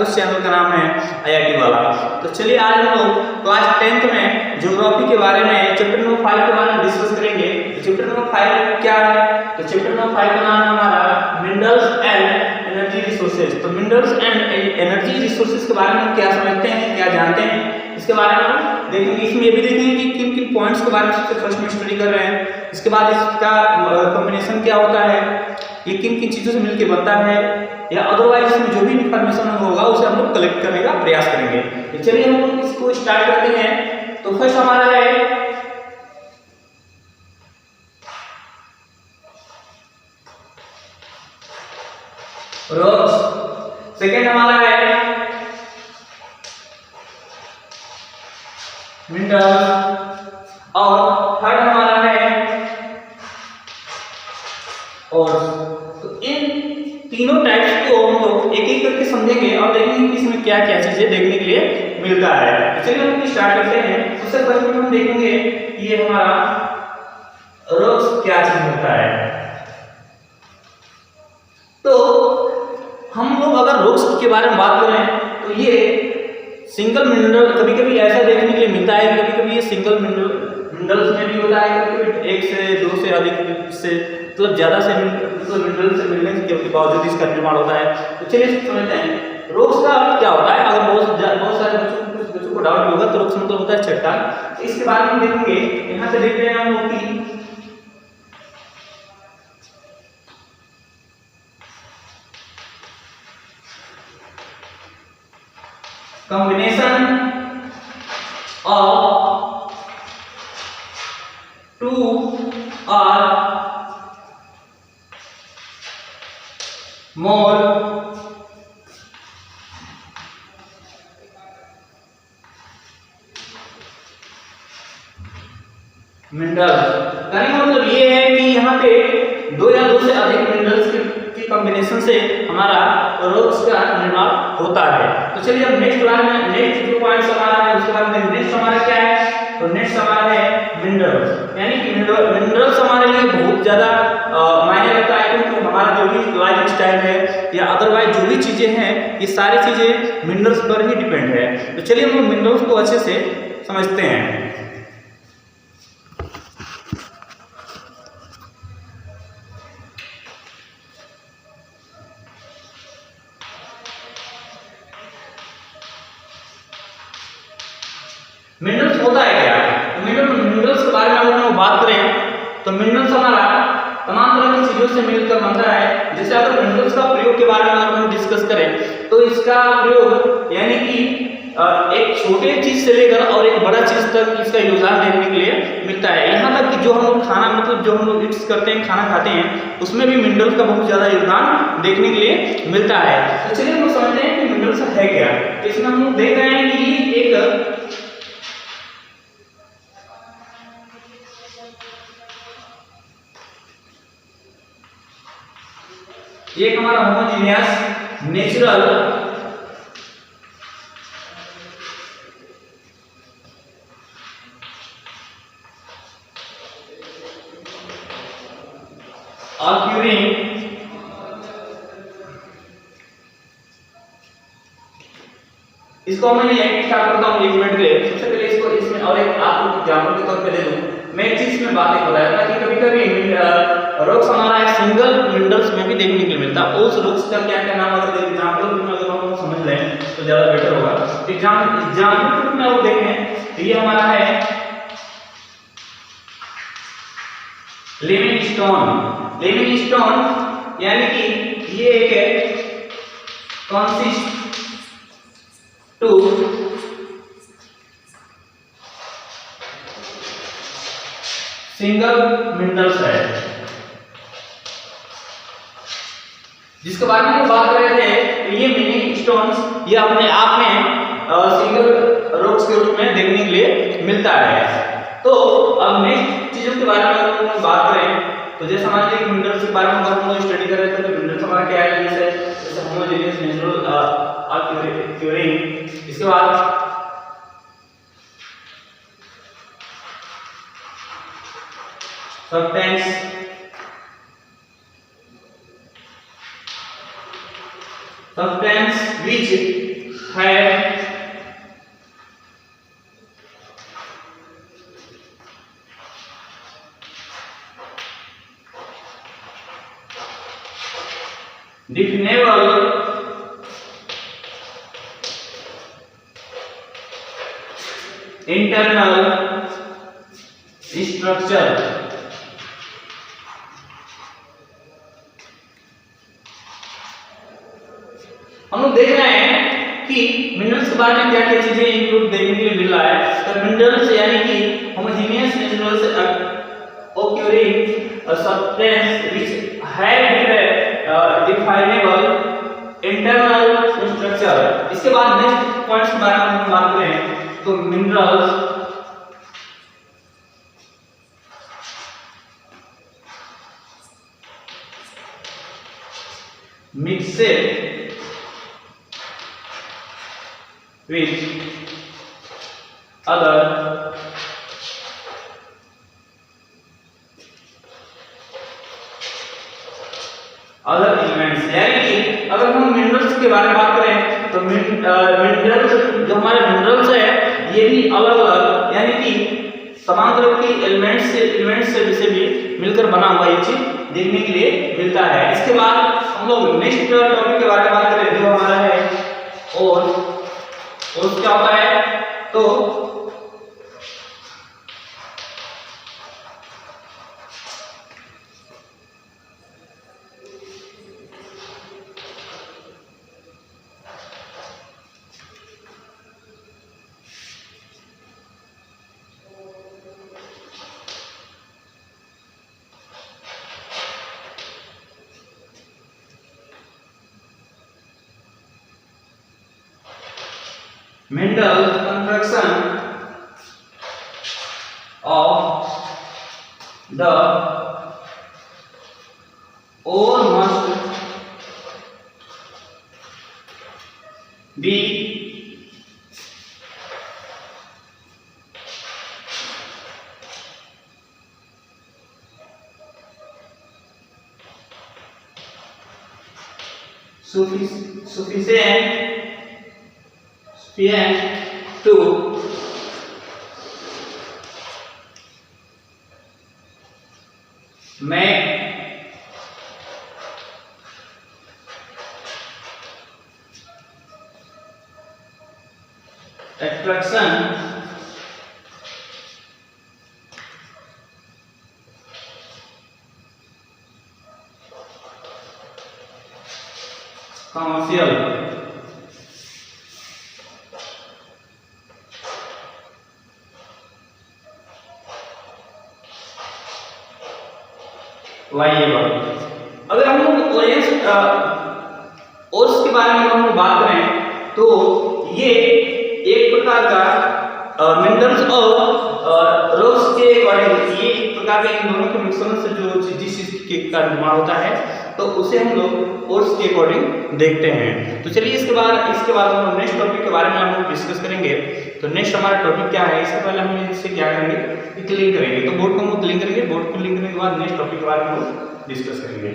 उस चैनल का नाम है IIT वाला। तो चलिए आज हम लोग क्लास 10th में ज्योग्राफी के बारे में चैप्टर नंबर 5 के बारे में डिस्कस करेंगे। तो चैप्टर नंबर 5 क्या है? तो चैप्टर नंबर 5 का नाम है हमारा मिनरल्स एंड एनर्जी रिसोर्सेज। तो मिनरल्स एंड एनर्जी रिसोर्सेज के बारे में क्या समझते हैं, क्या जानते हैं, इसके बारे में हम देखेंगे। इसमें ये भी देखेंगे कि किन किन पॉइंट्स के बारे में सबसे फर्स्ट में स्टडी कर रहे हैं। इसके बाद इसका कॉम्बिनेशन क्या होता है, ये किन किन चीज़ों से मिलकर बनता है, या अदरवाइज इसमें जो भी इंफॉर्मेशन होगा उसे हम लोग कलेक्ट करने का प्रयास करेंगे। तो चलिए हम लोग इसको स्टार्ट करते हैं। तो फर्स्ट हमारा है रॉक्स, सेकेंड हमारा है मिनरल्स और थर्ड हमारा है और। तो इन तीनों टाइप्स को हम लोग एक एक करके समझेंगे और देखेंगे कि इसमें क्या क्या चीजें देखने के लिए मिलता है। तो चलिए हम स्टार्ट करते हैं। सबसे पहले हम देखेंगे कि ये हमारा रॉक्स क्या चीज होता है। तो हम लोग अगर रॉक्स के बारे में बात करें तो ये सिंगल मिनरल कभी कभी ऐसा देखने के लिए मिलता है, कभी कभी ये सिंगल मिनरल्स में भी होता है, कभी कभी एक से दो से अधिक से मतलब ज्यादा से मिनरल से मिलने के बावजूद इसका निर्माण होता है। तो चलिए समझते हैं रॉक्स का क्या होता है। अगर बहुत सारे बच्चों को डाउट होगा तो रॉक्स मतलब होता है चट्टान। तो इसके बारे में देखेंगे। यहाँ से देख रहे हैं हम लोग कि combination of two or more minerals. कहने का मतलब ये है कि यहाँ पे दो या दो से अधिक मिनरल्स के कॉम्बिनेशन से हमारा रॉक्स का निर्माण होता है। तो चलिए अब नेक्स्ट बारे में नेक्स्ट जो पॉइंट्स हमारा है उसके बारे में नेक्स्ट हमारा क्या है। तो नेक्स्ट हमारा है मिनरल्स, यानी कि मिनरल्स हमारे लिए बहुत ज्यादा मायने रखता है, क्योंकि हमारा जो भी लाइफ स्टाइल है या अदरवाइज जो भी चीजें हैं ये सारी चीजें मिनरल्स पर ही डिपेंड है। तो चलिए हम मिनरल्स को अच्छे से समझते हैं। मिनरल्स होता है क्या? तो मिनरल्स के बारे में अगर हम बात करें तो मिनरल्स हमारा तमाम तरह की चीजों से मिलकर बनता है। जैसे अगर मिनरल्स का प्रयोग के बारे में अगर हम डिस्कस करें तो इसका प्रयोग यानी कि एक छोटे चीज से लेकर और एक बड़ा चीज तक इसका योगदान देखने के लिए मिलता है। यहाँ तक कि जो हम लोग खाना मतलब जो हम लोग ईट्स करते हैं, खाना खाते हैं, उसमें भी मिनरल्स का बहुत ज्यादा योगदान देखने के लिए मिलता है। तो चलिए हम लोग समझते हैं कि मिनरल्स है क्या। तो इसमें हम लोग देख रहे हैं कि एक ये हमारा होमोजेनियस नेचुरल occurring इसको मैं स्टार्ट करता हूँ 1 मिनट के लिए। सबसे पहले इसको इसमें और एक आपको एग्जांपल के तौर पे दे दूं। मैं एक चीज में बात बताया था कि कभी कभी रॉक्स हमारा एक सिंगल मिनरल्स में भी देखने के लिए मिलता है। उस रॉक्स का क्या क्या नाम अगर एग्जांपल में अगर हम समझ लें तो ज्यादा बेटर होगा। एग्जांपल में आप देखें तो ये हमारा है लिविंग स्टोन। लिविंग स्टोन यानी कि ये एक कंसिस्ट टू सिंगल मिनरल्स है, जिसके बारे में बात कर रहे थे। ये मिनी स्टोन्स ये अपने आप में सिंगल रॉक्स के रूप में देखने के लिए मिलता है। तो अब नेक्स्ट चीजों के बारे में अगर हम बात करें तो जैसे मान लीजिए मिनरल्स के बारे में अगर हम स्टडी कर रहे थे तो मिनरल्स हमारा क्या है, जैसे होमोजेनियस नेचुरल ऑक्यूरिंग। इसके बाद substance which डिफिनेबल इंटरनल स्ट्रक्चर। हम लोग देख रहे हैं कि मिनरल्स के बारे में क्या क्या चीजें इंक्लूड देखने के लिए मिल रहा है। तो मिनरल्स यानी कि homogeneous minerals occurring substance which have definable internal structure। इसके बाद नेक्स्ट पॉइंट्स के बारे में हम बात करें तो minerals mixed with other elements. यानी कि अगर हम मिनरल्स के बारे में बात करें तो मिनरल्स जो हमारे मिनरल्स है ये भी अलग अलग यानी कि समान तरह की एलिमेंट्स से भी मिलकर बना हुआ ये चीज देखने के लिए मिलता है। इसके बाद हम लोग नेक्स्ट टॉपिक के बारे में बात करें जो हमारा है और क्या होता है तो Mendel's construction of the ore must be sufficient to make extraction commercial। वाइएबल। अगर हम लोग ओर्स के बारे में हम बात करें तो ये एक प्रकार का मिनरल्स और रॉक्स के अकॉर्डिंग ये एक प्रकार के इन दोनों के मिश्रण से जो जिस चीज का निर्माण होता है तो उसे हम लोग ओर्स के अकॉर्डिंग देखते हैं। तो चलिए इसके बाद हम नेक्स्ट टॉपिक के बारे में हम लोग डिस्कस करेंगे। तो नेक्स्ट हमारा टॉपिक क्या है इससे पहले हम इससे क्या करेंगे क्लिक करेंगे। तो बोर्ड को हम क्लिक करेंगे। बोर्ड को क्लिक करने के बाद नेक्स्ट टॉपिक के बारे में हम डिस्कस करेंगे।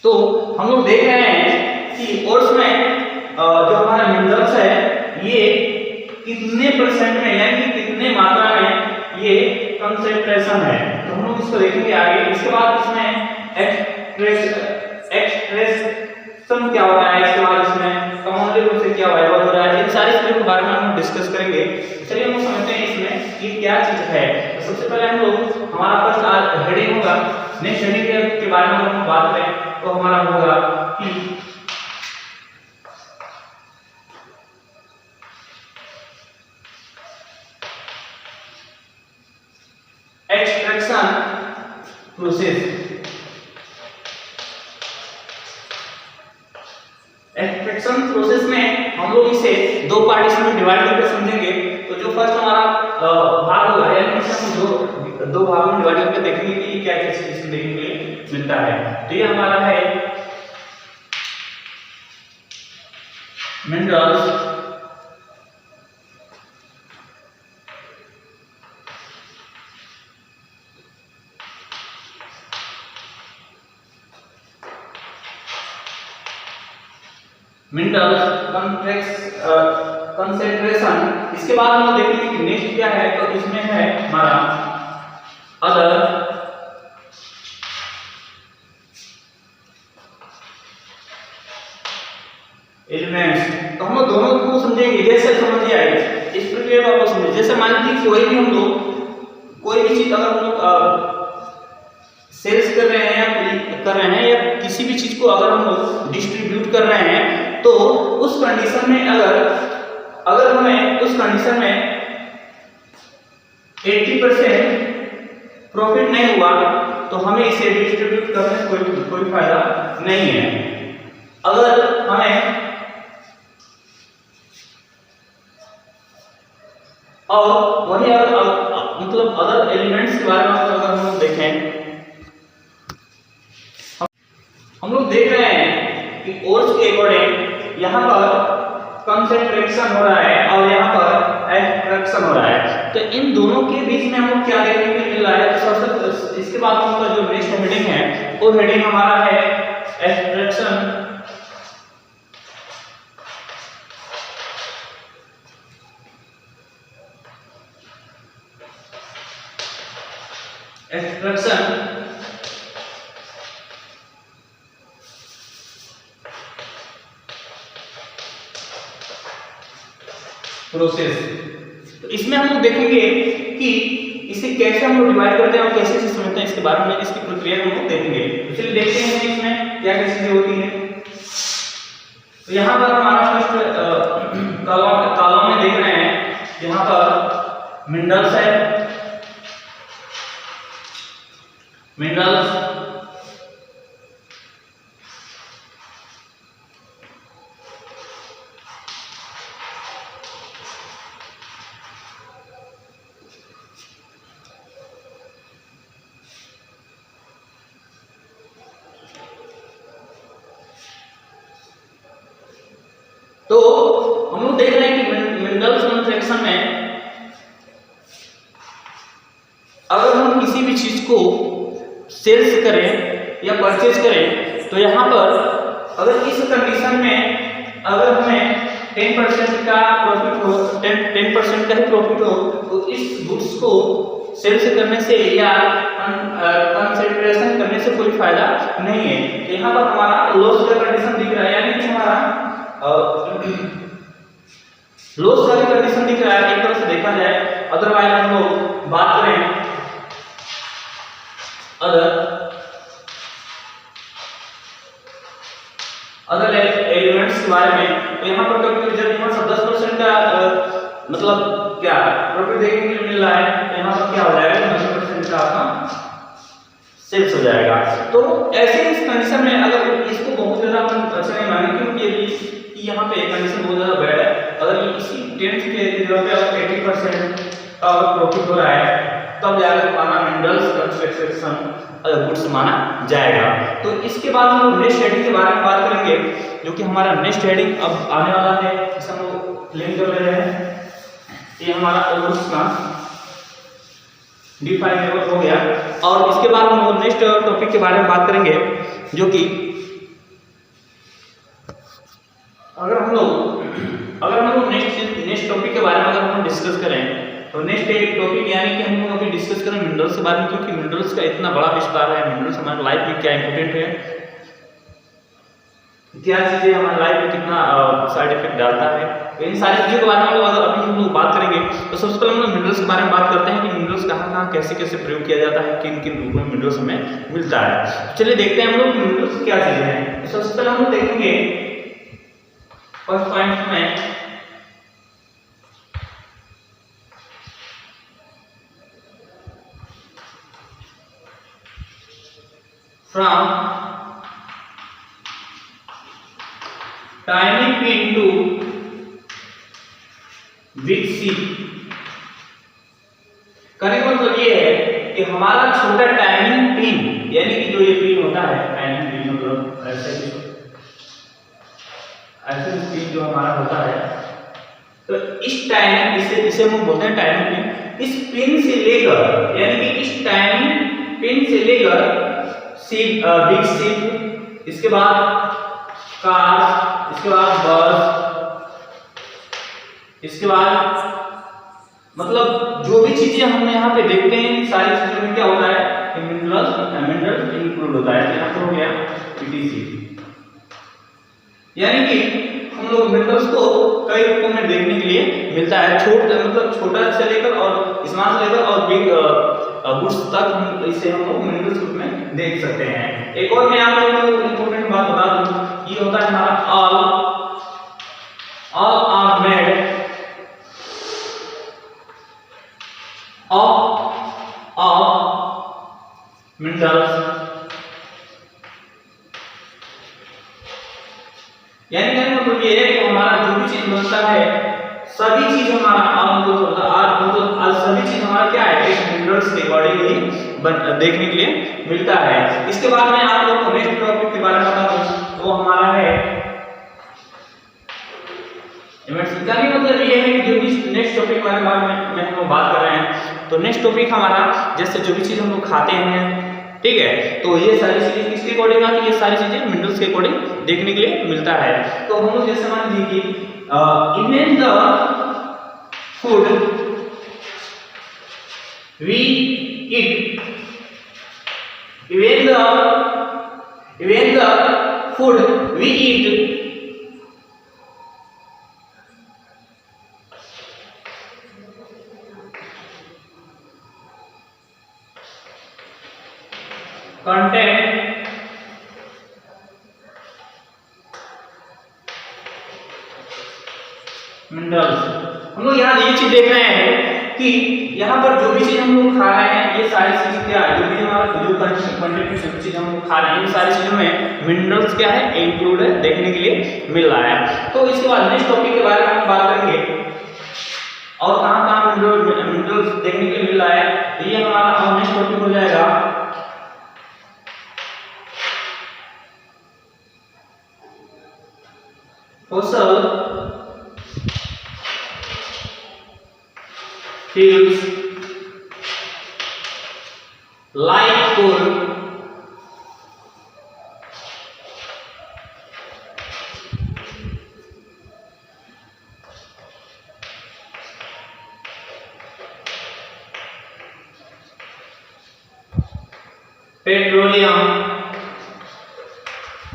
तो हम लोग देख रहे हैं कि ओर्स में जो हमारा मिनरल्स है ये कितने परसेंट में यानी कि कितने मात्रा में ये कंसंट्रेशन है। तो हम लोग इसको देखेंगे आगे। इसके बाद इसमें एक्सट्रेक्शन क्या हो रहा है, इसके बाद इसमें कॉमनली रूप से क्या वाइबल हो रहा है, इन सारी चीजों के बारे में हम डिस्कस करेंगे। चलिए हम समझते हैं इसमें कि क्या चीज है। तो सबसे पहले हम लोग हमारा फर्स्ट हेडिंग होगा। नेक्स्ट हेडिंग के बारे में हम बात करें तो हमारा होगा कि एक्सट्रैक्शन प्रोसेस। एक्सट्रैक्शन प्रोसेस में हम लोग इसे दो पार्टीशन में डिवाइड करके समझेंगे। तो जो फर्स्ट हमारा भाग होगा, यानी कि हम दो भागों में डिवाइड करके देखेंगे कि क्या क्या चीज इसमें देखने के लिए मिलता है। तो ये हमारा है मिनरल्स कंसेंट्रेशन। इसके बाद हम देखेंगे कि नेक्स्ट क्या है, तो इसमें है हमारा अदर एलिमेंट्स। तो हम लोग दोनों को समझेंगे, जैसे समझिए आइए इस प्रक्रिया को आपको समझिए। जैसे मान लीजिए कोई भी हम लोग कोई भी चीज अगर हम लोग सेल्स कर रहे हैं या किसी भी चीज को अगर हम लोग डिस्ट्रीब्यूट कर रहे हैं, तो उस कंडीशन में अगर हमें उस कंडीशन में 80% प्रॉफिट नहीं हुआ तो हमें इसे डिस्ट्रीब्यूट करने से कोई फायदा नहीं है। अगर हमें और वही मतलब अदर एलिमेंट्स के बारे में अगर हम देखें, हम लोग देख रहे हैं कि ओर्स के अकॉर्डिंग यहाँ पर कंसंट्रेशन हो रहा है और यहाँ पर एक्सट्रैक्शन हो रहा है। तो इन दोनों के बीच में हमको क्या देखने को मिल रहा है, तो सबसे इसके बाद हमारा जो नेक्स्ट हेडिंग है वो हेडिंग हमारा है एक्सट्रैक्शन प्रोसेस। तो इसमें हम लोग देखेंगे कि इसे कैसे हम लोग डिवाइड करते हैं और कैसे इसे समझते हैं, इसके बारे में इसकी प्रक्रिया को हम लोग देखेंगे। तो चलिए देखते हैं कि इसमें क्या क्या चीजें होती हैं। तो यहाँ पर हमारा फर्स्ट कॉलम में देख रहे हैं, यहाँ पर मिनरल्स है, मिनरल्स तो हम लोग देख रहे हैं कि मिनरल्स ट्रांजैक्शन में अगर हम किसी भी चीज को सेल्स करें या परचेज करें, तो यहाँ पर अगर इस कंडीशन में अगर हमें 10% का प्रॉफिट हो, 10% का ही प्रॉफिट हो, तो इस गुड्स को सेल्स करने से या कंसंट्रेशन करने से कोई फायदा नहीं है। तो यहाँ पर हमारा लॉस का कंडीशन दिख रहा है, यानी कि हमारा लॉस का कंडीशन दिख रहा है एक तरह से देखा जाए। अदरवाइज हम लोग बात करें अदर एलिमेंट्स के बारे में, तो यहाँ पर कभी जब यहाँ पर 10% का मतलब क्या प्रॉफिट देखने के लिए मिल रहा है, तो यहाँ पर क्या हो जाएगा, 10% का आपका सेल्स हो जाएगा। तो ऐसे इस कंडीशन में अगर इसको बहुत ज्यादा अपन अच्छा नहीं मानेंगे, क्योंकि यहाँ पे कंडीशन बहुत ज्यादा बैड है। अगर इसी 10 के जगह पे अगर 80% का अगर प्रॉफिट हो रहा है, तब जाकर हमारा मिनरल्स कंसंट्रेशन गुड्स माना जाएगा। तो इसके बाद हम लोग नेक्स्ट हेडिंग के बारे में बात करेंगे, जो कि हमारा नेक्स्ट हेडिंग अब आने वाला है, इसे हम लोग लिंक कर ले रहे हैं। ये हमारा गुड्स का डिफाइन हो गया। और इसके बाद हम लोग नेक्स्ट टॉपिक के बारे में बात करेंगे, जो कि अगर हम लोग नेक्स्ट टॉपिक के बारे में अगर हम डिस्कस करें, तो नेक्स्ट एक टॉपिक यानी कि हम लोग अभी डिस्कस करें मिनरल्स के बारे में, क्योंकि मिनरल्स का इतना बड़ा विस्तार है। मिनरल्स हमारे लाइफ में क्या इंपॉर्टेंट है, क्या चीजें हमारे लाइफ में कितना साइड इफेक्ट डालता है, तो इन सारी चीजों के बारे में अभी हम लोग बात करेंगे। तो सबसे पहले हम लोग मिनरल्स के बारे में बात करते हैं कि मिनरल्स कहाँ कैसे कैसे प्रयोग किया जाता है, किन किन रूपों में मिनरल्स हमें मिलता है। चलिए देखते हैं हम लोग मिनरल्स क्या चीजें हैं। तो सबसे पहले हम लोग देखेंगे फर्स्ट पॉइंट में from tiny pin to big seed। हमारा छोटा टाइमिंग पिन, यानी कि जो ये पिन होता है टाइमिंग पिन, मतलब ऐसे पिन जो हमारा होता है, तो इस टाइमिंग इसे हम बोलते हैं टाइमिंग पिन। इस पिन से लेकर, यानी कि इस टाइमिंग पिन से लेकर बिग शिप, इसके बाद कार, इसके बाद बस, इसके बाद मतलब जो भी चीजें हम यहाँ पे देखते हैं सारी चीजों में क्या होता है, मिनरल्स इंक्लूड होता है। यहाँ पर हो गया पीटीसी, यानी कि हम लोग मिनरल्स को कई रूपों में देखने के लिए मिलता है, मतलब छोटा से लेकर और स्मॉल से लेकर और बिग गुड्स तक इसे हम लोग मिनरल्स रूप में देख सकते हैं। एक और मैं आप लोगों को इंपॉर्टेंट बात बता दूं, ये होता है हमारा all are made of minerals, यानी कि मतलब ये है कि हमारा जो भी चीज बनता है, सभी चीज हमारा सभी चीज हमारा क्या है, इस मिनरल्स के अकॉर्डिंग ही देखने के लिए मिलता है। इसके बाद में आप लोगों को नेक्स्ट टॉपिक के बारे में बता दूं, वो हमारा है इवेंट्स का। मतलब ये है कि जो भी नेक्स्ट टॉपिक के बारे में हम लोग बात कर रहे हैं, तो नेक्स्ट टॉपिक हमारा जैसे जो भी चीज हम लोग खाते हैं, ठीक है, तो ये सारी चीजें किसके अकॉर्डिंग आती है, ये सारी चीजें मिनरल्स के अकॉर्डिंग देखने के लिए मिलता है। तो हम लोग जैसे मान लीजिए कि even the food we eat, even the food we eat contain minerals. हम लोग यहाँ ये चीज देख रहे हैं कि यहाँ पर जो भी चीज हम लोग खा रहे हैं, ये सारी चीज क्या है, जो भी हमारा जो कंटेंट सब चीज हम लोग खा रहे हैं, इन सारी चीजों में मिनरल्स क्या है, इंक्लूड है, देखने के लिए मिल रहा है। तो इसके बाद नेक्स्ट टॉपिक के बारे में हम बात करेंगे और कहाँ मिनरल्स देखने के लिए मिल रहा है, तो ये हमारा नेक्स्ट टॉपिक हो जाएगा fossil fuels like coal, petroleum,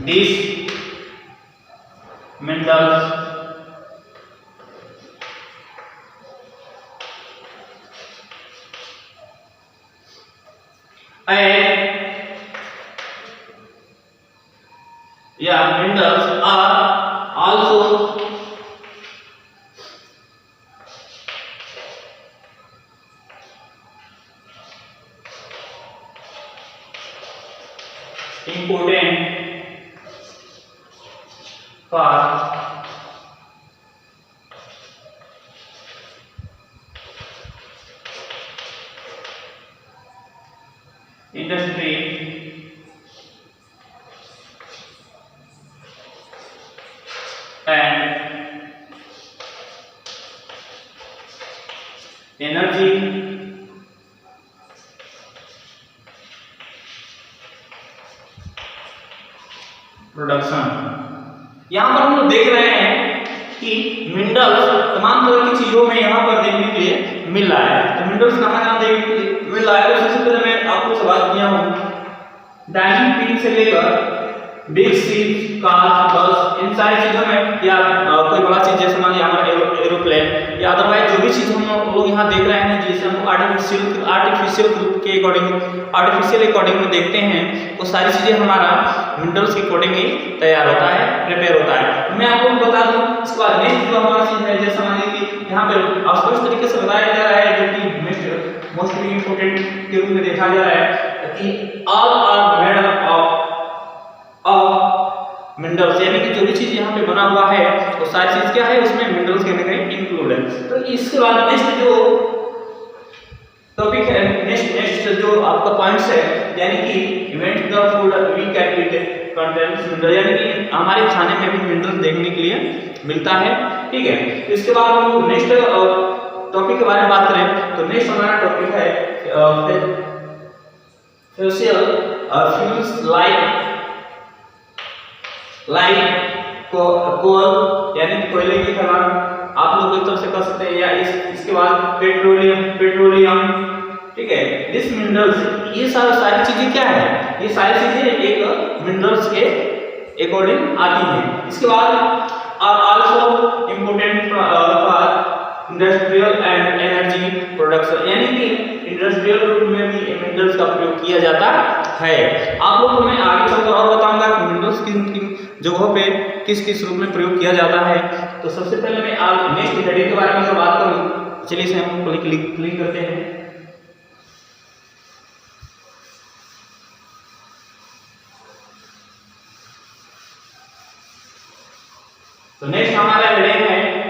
these minerals minerals are also important for industry and energy production. यहाँ पर हम लोग देख रहे हैं कि मिनरल्स तमाम तरह की चीजों में यहाँ पर देखने के लिए मिल रहा है। तो मिनरल्स कहाँ देखने के लिए मिल रहा है, तो सबसे पहले मैं आपको सवाल किया हूँ, डाइनिंग पिन से लेकर बिग शिप, कार, बस, इन सारी चीजों में या कोई बड़ा चीज जैसे मान लिया हमारा एरोप्लेन या अदरवाइज जो भी चीज हम लोग यहाँ देख रहे हैं, जिसे हम आर्टिफिशियल के अकॉर्डिंग में देखते हैं, वो सारी चीजें हमारा मिनरल्स के अकॉर्डिंग ही तैयार होता है, प्रिपेयर होता है। मैं आपको बता दूं, इसके बाद नेक्स्ट जो हमारा चीज है, जैसे मान लीजिए कि यहाँ पे स्पष्ट तरीके से बताया जा रहा है, जो कि मोस्टली इंपोर्टेंट के रूप में देखा जा रहा है कि all are made of minerals, यानी कि जो भी चीज यहाँ पे बना हुआ है वो सारी चीज क्या है, उसमें मिनरल्स कहने का इंक्लूड है। तो इसके बाद नेक्स्ट जो टॉपिक है, नेक्स्ट जो आपका पॉइंट्स है, यानी कि event the food we can eat contains mineral, यानी कि हमारे खाने में भी मिनरल देखने के लिए मिलता है। ठीक है, इसके बाद हम नेक्स्ट टॉपिक के बारे में बात करें तो नेक्स्ट हमारा टॉपिक है फॉसिल फ्यूल्स लाइक कोल, यानी कोयले की खदान आप लोग एक तरफ से कर सकते हैं, या इसके बाद पेट्रोलियम। ठीक है, दिस मिनरल्स, ये सारी चीजें क्या है, ये सारी चीजें एक मिनरल्स के अकॉर्डिंग आती हैं। इसके बाद also important for industrial and energy production, यानी कि इंडस्ट्रियल रूप में भी मिनरल्स का प्रयोग किया जाता है। आप लोगों को मैं आगे चलकर और बताऊंगा कि मिनरल्स किन किन जगहों पे किस किस रूप में प्रयोग किया जाता है। तो सबसे पहले मैं आज नेक्स्ट हेडिंग के बारे में बात करूं, चलिए इसे हम क्लिक करते हैं। तो नेक्स्ट हमारा हेडिंग है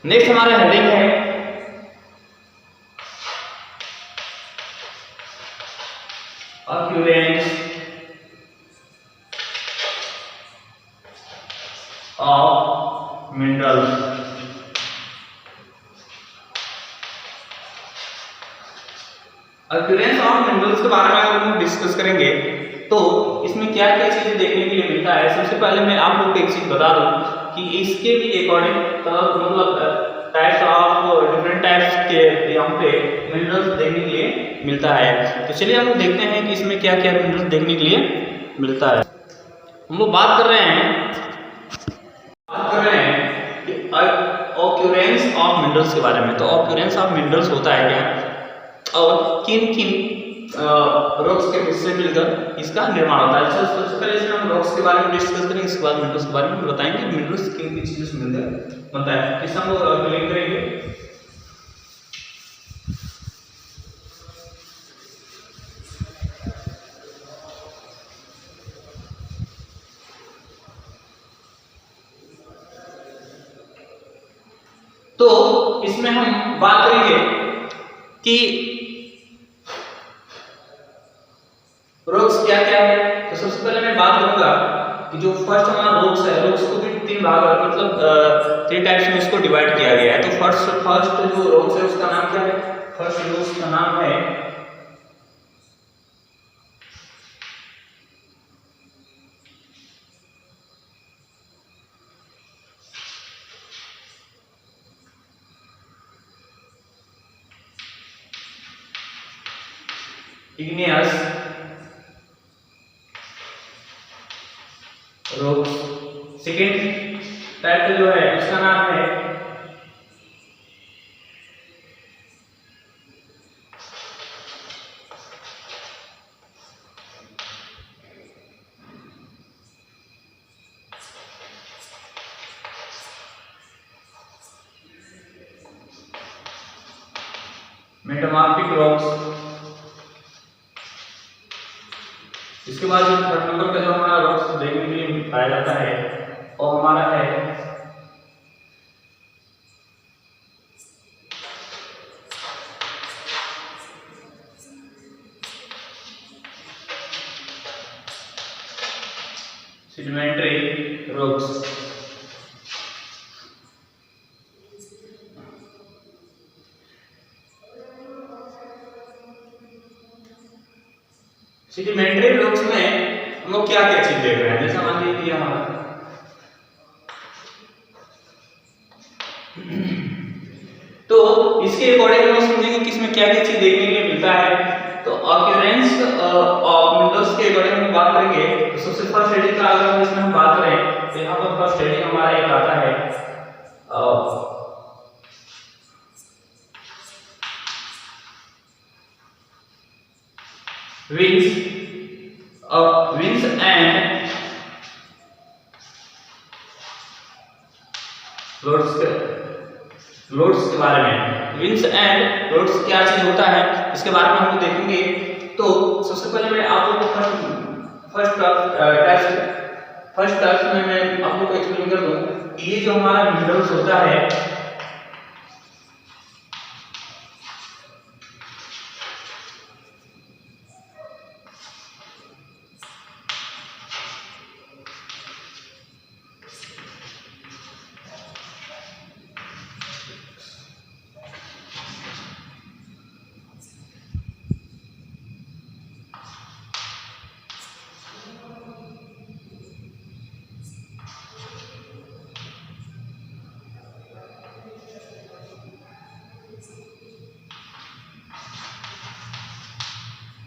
नेक्स्ट हमारा हेडिंग है occurrence of minerals। occurrence of minerals के बारे में अगर हम डिस्कस करेंगे तो इसमें क्या क्या चीजें देखने के लिए मिलता है। सबसे पहले मैं आप लोगों को एक चीज बता दूं कि इसके भी अकॉर्डिंग मतलब टाइप्स ऑफ डिफरेंट टाइप्स के यहाँ पे मिनरल्स देखने के लिए मिलता है। तो चलिए हम लोग देखते हैं कि इसमें क्या क्या मिनरल्स देखने के लिए मिलता है। हम लोग बात कर रहे हैं कि ऑक्यूरेंस ऑफ मिनरल्स के बारे में। तो ऑक्यूरेंस ऑफ मिनरल्स होता है क्या और किन किन रॉक्स के हिस्से मिलकर इसका निर्माण होता है। सबसे पहले इसमें हम रॉक्स के बारे में डिस्कस करेंगे, इसके बाद मिनरल्स के बारे में बताएंगे मिनरल्स किन किन चीजों से मिलकर बनता है। इसे हम लोग क्लिक करेंगे। तो इसमें हम बात करेंगे कि रॉक्स क्या क्या है। तो सबसे पहले मैं बात करूंगा कि जो फर्स्ट हमारा रॉक्स है, रॉक्स को भी तीन भाग मतलब 3 टाइप्स में इसको डिवाइड किया गया है। तो फर्स्ट जो रॉक्स है उसका नाम क्या है, फर्स्ट रॉक्स का नाम है igneous रॉक्स। सेकेंड टाइप जो है उसका नाम है मेटामॉर्फिक रॉक्स। इसके बाद जो थर्ड नंबर का जो हमारा रॉक्स देखने के लिए पाया जाता है वो हमारा है सेडिमेंट्री रॉक्स। सेडिमेंट्री रॉक्स में हम लोग क्या क्या चीज देख रहे हैं, जैसा मान लीजिए हमारा तो इसके अकॉर्डिंग हम समझेंगे कि इसमें क्या क्या चीज देखने के लिए मिलता है। तो ऑक्यूरेंस ऑफ मिनरल्स के अकॉर्डिंग हम बात करेंगे। तो सबसे फर्स्ट हेडिंग का अगर इसमें हम बात करें तो यहाँ पर फर्स्ट हेडिंग हमारा एक आता है winds लोड्स के बारे में। विंड्स एंड लोड्स क्या चीज होता है इसके बारे में हम लोग देखेंगे। तो सबसे पहले मैं आप लोगों को फर्स्ट टर्म्स में मैं आप लोगों को एक्सप्लेन कर दूं कि ये जो हमारा मिनरल्स होता है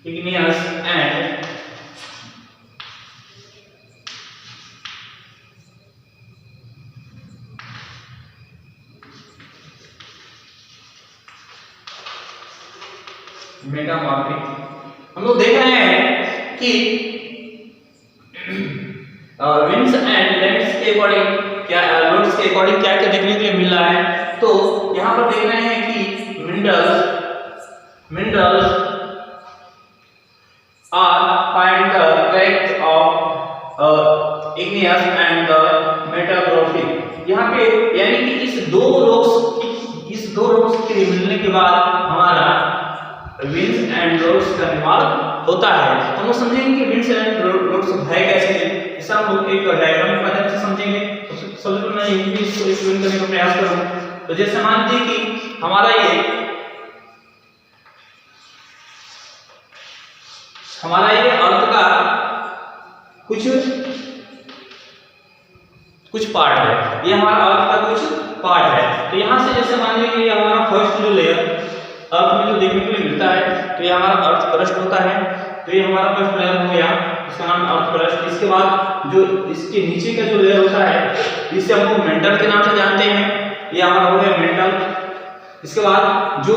igneous and मेटामॉर्फिक। हम लोग देख रहे हैं कि विंड्स एंड लैंड्स के अकॉर्डिंग क्या लोड्स के अकॉर्डिंग क्या क्या देखने के लिए मिल रहा है। तो यहाँ पर देख रहे हैं कि minerals are find the effects of igneous and the metamorphic। यहाँ पे यानी कि इस दो रॉक्स के मिलने के बाद हमारा विंड्स एंड लोड्स का निर्माण होता है। हम लोग समझेंगे कि विंड्स एंड लोड्स है कैसे, इसे हम लोग एक डायग्राम के माध्यम से समझेंगे। तो सबसे पहले मैं इंग्लिश को एक्सप्लेन करने का प्रयास करूँ। तो जैसे मान लीजिए कि हमारा ये अर्थ का कुछ पार्ट है, ये हमारा अर्थ का कुछ पार्ट है। तो यहाँ से जैसे मान लीजिए कि हमारा फर्स्ट जो लेयर अर्थ में जो देखने को मिलता है तो ये हमारा अर्थ क्रस्ट होता है। तो ये हमारा फर्स्ट लेयर हो गया, इसका नाम अर्थ क्रस्ट। इसके बाद जो इसके नीचे का जो लेयर होता है इसे हम लोग मेंटल के नाम से जानते हैं, ये हमारा हो गया मेंटल। इसके बाद जो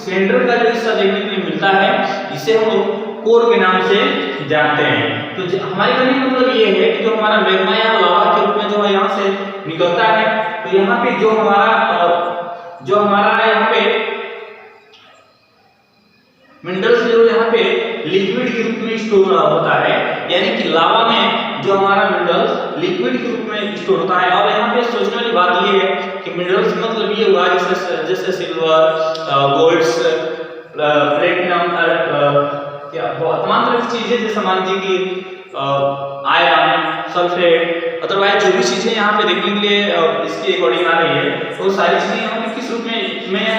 सेंटर का जो हिस्सा देखने के लिए मिलता है इसे हम लोग कोर के नाम से जानते हैं। तो हमारे कहने का मतलब ये है कि जो हमारा मैग्मा या लावा के रूप में जो है यहाँ से निकलता है, तो यहाँ पे जो हमारा यहाँ पे मिनरल्स जो यहाँ पे लिक्विड के रूप में स्टोर होता है, यानी कि लावा में जो हमारा मिनरल्स लिक्विड के रूप में स्टोर होता है। और यहाँ पे सोचने वाली बात ये है कि मिनरल्स मतलब ये हुआ जैसे सिल्वर, गोल्ड्स, प्लेटिनम, क्या तमाम तरह की चीजें, जैसे मान लीजिए कि आयरन, सल्फेट, अदरवाइज जो भी चीजें यहाँ पे देखने के लिए इसके अकॉर्डिंग आ रही है, तो सारी चीजें यहाँ पे किस रूप में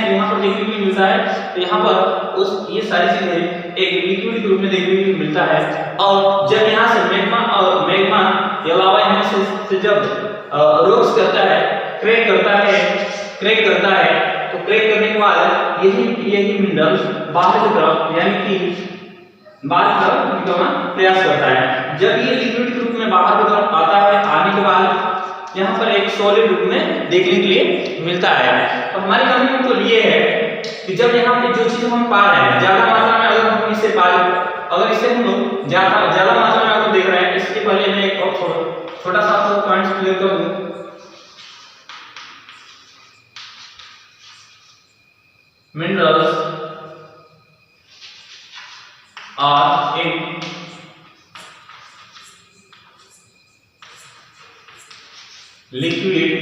यहाँ पर देखने के लिए मिलता है। तो यहाँ पर ये सारी चीजें एक लिक्विड के रूप में देखने के लिए मिलता है। और जब यहाँ से मैग्मा या लावा यहाँ से जब रोक्स करता है, क्रैक करता है, तो क्रैक करने के बाद यही मिनरल्स बाहर की तरफ यानी कि बाहर की तरफ निकलना प्रयास करता है। जब ये लिक्विड के रूप में बाहर की तरफ आता है, आने के बाद यहाँ पर एक सॉलिड रूप में देखने के लिए मिलता है। तो हमारे कहने का मतलब ये है कि जब यहाँ पे जो चीज हम पा रहे हैं ज्यादा मात्रा में, अगर हम इसे हम लोग ज्यादा मात्रा में अगर देख रहे हैं, इसके पहले मैं एक और छोटा सा आपको पॉइंट्स क्लियर कर दूं। Minerals are in liquid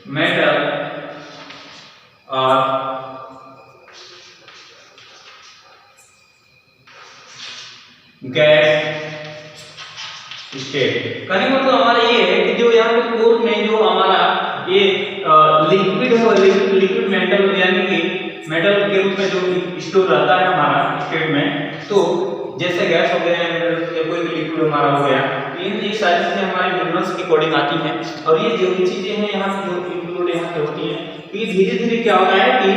metal or gas state. कहने का मतलब हमारा ये है कि जो यहाँ पे कोर में जो हमारा ये लिक्विड है, लिक्विड मेटल यानी कि मेटल के रूप में जो स्टोर रहता है हमारा स्टेट में, तो जैसे गैस हो गया या कोई भी लिक्विड हमारा हो गया, ये सारी चीजें हमारे मिनरल्स के अकॉर्डिंग आती हैं। और ये जो भी चीजें हैं यहाँ जो इंक्लूड यहाँ पे होती हैं, तो ये धीरे धीरे क्या होता है कि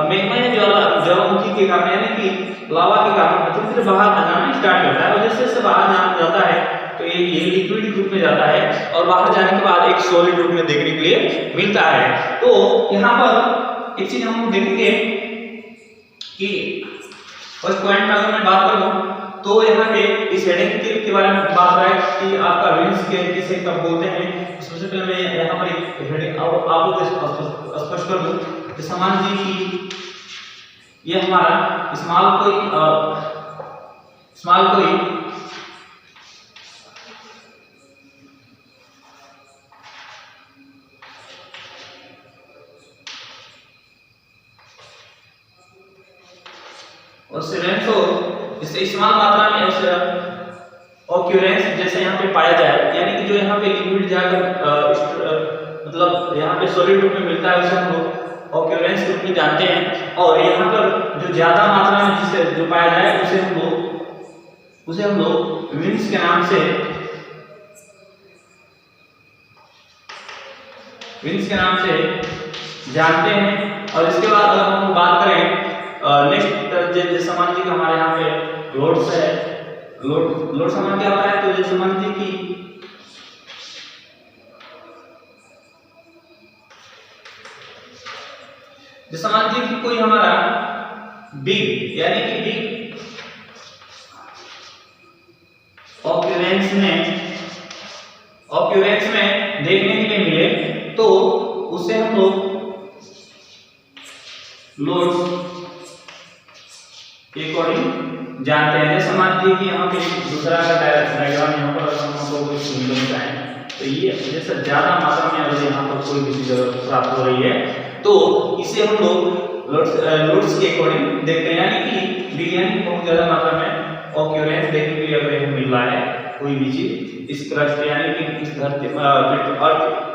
मैग्मा या ज्वालामुखी के कारण यानी कि लावा के कारण धीरे धीरे बाहर आना स्टार्ट करता है। और जैसे जैसे बाहर जाता है तो ये लिक्विड रूप में जाता है और बाहर जाने के बाद एक सॉलिड रूप में देखने के लिए मिलता है। तो यहाँ पर एक चीज हम देखेंगे कि फर्स्ट पॉइंट में अगर मैं बात करूं तो यहाँ पे इस हेडिंग के बारे में बात है कि आपका विंस के किसे कब बोलते हैं। सबसे पहले मैं यहाँ पर एक हेडिंग आपको स्पष्ट कर दूं कि समान जी की ये हमारा स्मॉल कोई ऑक्यूरेंस हो जिससे स्मॉल मात्रा में ऑक्यूरेंस जैसे यहाँ पे पाया जाए, यानी कि जो यहाँ पे लिक्विड जाकर मतलब यहाँ पे सॉलिड रूप में मिलता है उसे हम लोग ऑक्यूरेंस के रूप में जानते हैं। और यहाँ पर जो ज्यादा मात्रा में जिसे जो पाया जाए उसे हम लोग विंस के नाम से जानते हैं। और इसके बाद अगर हम बात करें नेक्स्ट जैसे मान लीजिए हमारे यहाँ पे लोड्स है, लोड समान क्या होता है, तो जैसे मान लीजिए कि जैसे मान लीजिए कि कोई हमारा बिग यानी कि बिग ऑक्यूरेंस में देखने के लिए मिले तो उसे हम लोग लोड्स के अकॉर्डिंग जानते हैं। जैसे मान लीजिए कि यहाँ पे दूसरा डायग्राम यहाँ पर हमको कोई सुविधा होता है, तो ये जैसे ज्यादा मात्रा में अगर यहाँ पर कोई भी चीज प्राप्त हो रही है तो इसे हम लोग लोड्स के अकॉर्डिंग देखते हैं, यानी कि बिग बहुत ज्यादा मात्रा में ऑक्यूरेंस देखने के लिए अगर मिल रहा है कोई भी चीज इस क्रस्ट पे यानी कि इस धरती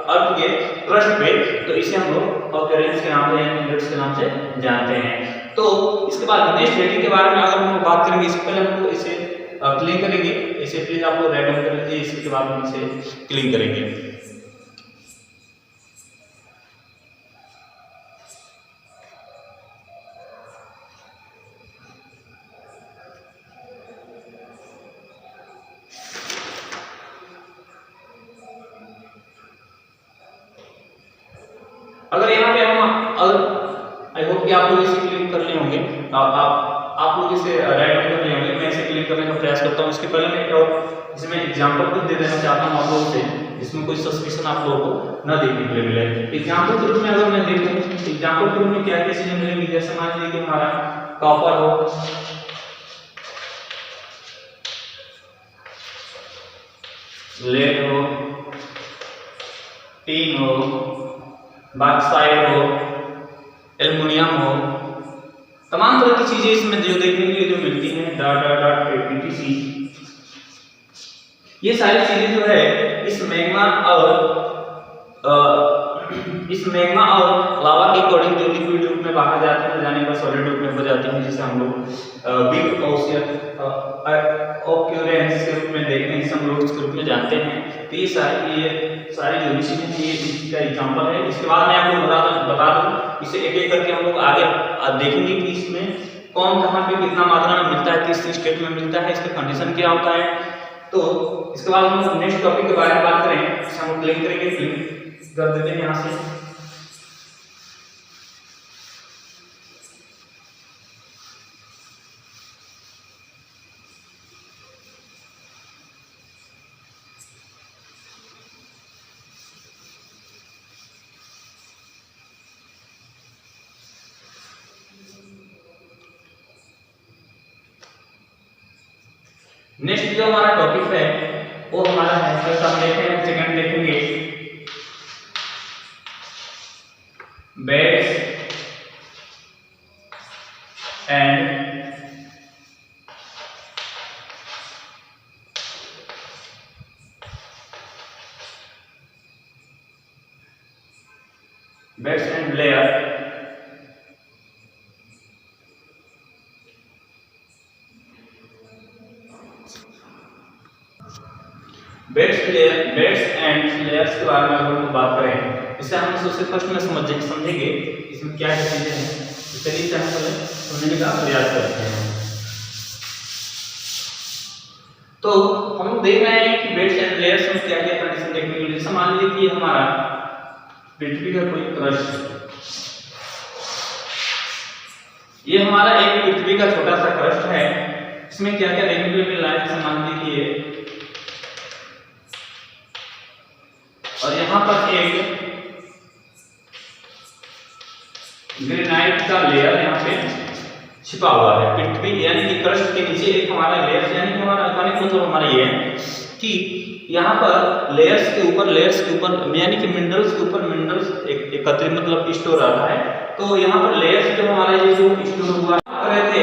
अर्थ के क्रस्ट पे, तो इसे हम लोग ऑक्यूरेंस के नाम से यानी लोड्स के नाम से जानते हैं। तो इसके बाद नेक्स्ट हेडिंग के बारे में अगर हम बात करेंगे, इससे पहले हम लोग इसे क्लीन करेंगे। इसे प्लीज आप लोग राइट डाउन कर लीजिए, इसके बाद हम इसे क्लीन करेंगे। अगर यहाँ पे हम आई होप कि आप लोग इसे क्लिक कर लिए होंगे, आप लोग इसे राइट डाउन कर लिए होंगे। मैं इसे क्लिक करने का प्रयास करता हूँ। इसके पहले मैं और इसमें एग्जांपल कुछ दे देना चाहता हूँ आप लोगों से, जिसमें कोई सस्पेंशन आप लोगों को न देखने के लिए मिले। एग्जांपल के रूप में अगर मैं देखूँ, एग्जांपल के रूप में क्या क्या चीजें मिलेंगी, जैसे मान लीजिए कि हमारा कॉपर हो, लेड हो, टीन हो, बॉक्साइट हो, एल्युमिनियम हो, तमाम तरह की चीजें इसमें जो देखने के लिए जो मिलती हैं etc। ये सारी चीजें जो है इस मैग्मा और लावा के अकॉर्डिंग जो लिक्विड रूप में बाहर जाते हैं, जाने पर सॉलिड रूप में हो जाते हैं, जिसे हम लोग बिग ऑक्यूरेंस के रूप में देखते हैं, जिसे हम लोग इसके रूप में जानते हैं। तो ये सारी जो भी चीजें हैं ये इसका एग्जांपल है। इसके बाद मैं आपको बता दूं इसे एक एक करके हम लोग आगे देखेंगे कि इसमें कौन कहाँ पे कितना मात्रा में मिलता है, किस स्टेट में मिलता है, इसका कंडीशन क्या होता है। तो इसके बाद हम लोग नेक्स्ट टॉपिक के बारे में बात करें, इसे हम क्लिक करेंगे, क्लिक कर देते हैं यहाँ से। नेक्स्ट जो हमारा टॉपिक है वो हमारा है, फर्स्ट हम देखेंगे, सेकंड देखेंगे beds and layer. Beds and layers के बारे में अगर हम बात करें, इसे हम सबसे फर्स्ट में समझेंगे इसमें क्या क्या चीजें हैं। तो चलिए इसे हम पहले समझने का प्रयास करते हैं। तो हम लोग देख रहे हैं कि बेड्स एंड लेयर्स में क्या क्या कंडीशन देखने को मिली। जैसे मान लीजिए कि हमारा पृथ्वी का कोई क्रस्ट, ये हमारा एक पृथ्वी का छोटा सा क्रस्ट है। इसमें क्या क्या देखने को मिल रहा है, जैसे मान लीजिए, और यहाँ पर एक ग्रेनाइट का लेयर यहाँ पे छिपा हुआ है पृथ्वी यानी कि क्रस्ट के नीचे एक हमारा लेयर, यानी कि हमारा कहने का मतलब हमारा ये है कि यहाँ पर लेयर्स के ऊपर यानी कि मिनरल्स के ऊपर मिनरल्स एकत्रित मतलब स्टोर रहा है। तो यहाँ पर लेयर्स जो हमारे ये जो स्टोर हुआ रहे थे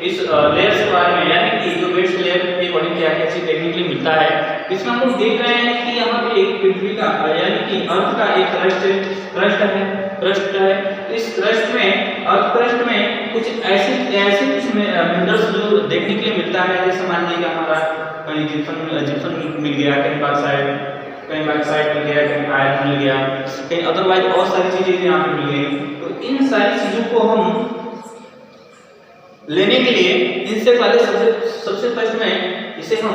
इस लेयर्स के बारे में, यानी कि जो बेस लेयर के अकॉर्डिंग क्या क्या चीज देखने के लिए मिलता है। इसमें हम लोग देख रहे हैं कि यहाँ पे एक पृथ्वी का यानी कि अर्थ का एक क्रस्ट है। इस क्रस्ट में अर्थ क्रस्ट में कुछ ऐसे कुछ मिनरल्स जो देखने के लिए मिलता है, जैसे मान लीजिए हमारा कहीं जिप्सम मिल गया, कहीं बॉक्साइट मिल गया, कहीं आयरन मिल गया, कहीं अदरवाइज और सारी चीजें यहाँ पे मिल गई। तो इन सारी चीजों को हम लेने के लिए इनसे पहले सबसे फर्स्ट में इसे हम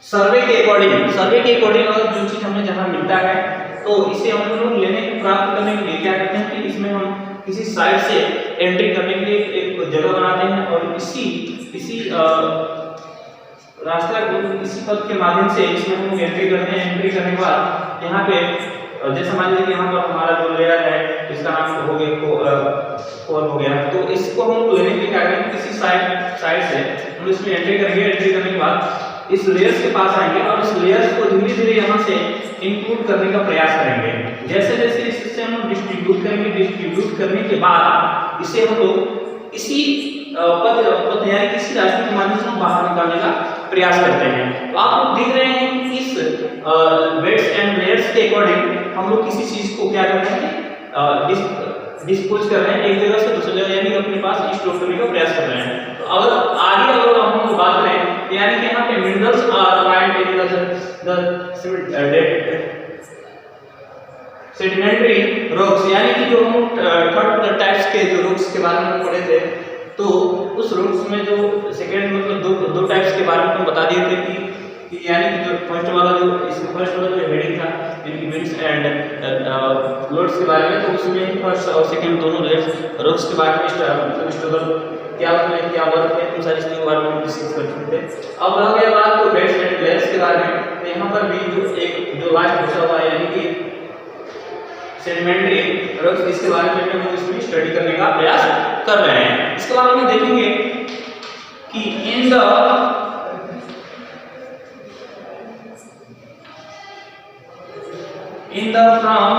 सर्वे के अकॉर्डिंग अगर जो चीज हमें जहां मिलता है तो इसे हम लोग लेने प्राप्त करने के लिए क्या करते हैं कि इसमें हम किसी साइट से एंट्री करने के लिए एक जगह बनाते हैं और इसी रास्ता को इसी पथ के माध्यम से इसमें हम एंट्री करते हैं। एंट्री करने के बाद यहाँ पे जैसे मान लीजिए यहाँ पर हमारा जो लेयर है इसका नाम हो गया कोर हो गया, तो इसको हम लेने के लिए क्या करेंगे किसी साइड से हम इसमें एंट्री करेंगे। एंट्री करने के बाद इस लेयर्स के पास आएंगे और इस लेयर्स को धीरे धीरे यहाँ से इंक्लूड करने का प्रयास करेंगे। जैसे जैसे इससे हम डिस्ट्रीब्यूट करने के बाद इसे हम लोग इसी पथ यानी किसी रास्ते के माध्यम से हम बाहर निकालने का प्रयास करते हैं। तो आप लोग देख रहे हैं कि इस वेट्स एंड लेयर्स के अकॉर्डिंग हम लोग किसी चीज को क्या कर रहे हैं डिस्पोज कर रहे हैं एक जगह से दूसरी जगह, यानी कि अपने पास स्टोर करने का प्रयास कर रहे हैं। तो अगर आगे अगर हम बात करें यानी कि यहाँ पे minerals are find in sedimentary rocks, यानी कि जो हम थर्ड टाइप्स के जो रॉक्स के बारे में पढ़े थे, तो उस रॉक्स में जो सेकेंड मतलब दो टाइप्स के बारे में हम बता दिए थे कि यानी कि जो फर्स्ट वाला जो हेडिंग था यानी विंड्स एंड लोड्स के बारे में, तो उसमें फर्स्ट और सेकंड दोनों रॉक्स के बारे में मतलब स्ट्रगल क्या उसमें क्या वर्क है उन सारी चीजों के बारे में हम डिस्कस कर चुके थे। अब रह गया बात तो बेड्स एंड लेयर्स के बारे में, तो यहाँ पर भी जो लास्ट बचा हुआ है यानी कि सेडिमेंट्री रॉक्स, इसके बारे में हम इसमें स्टडी करने का प्रयास कर रहे हैं। इसके बाद हम देखेंगे कि in the from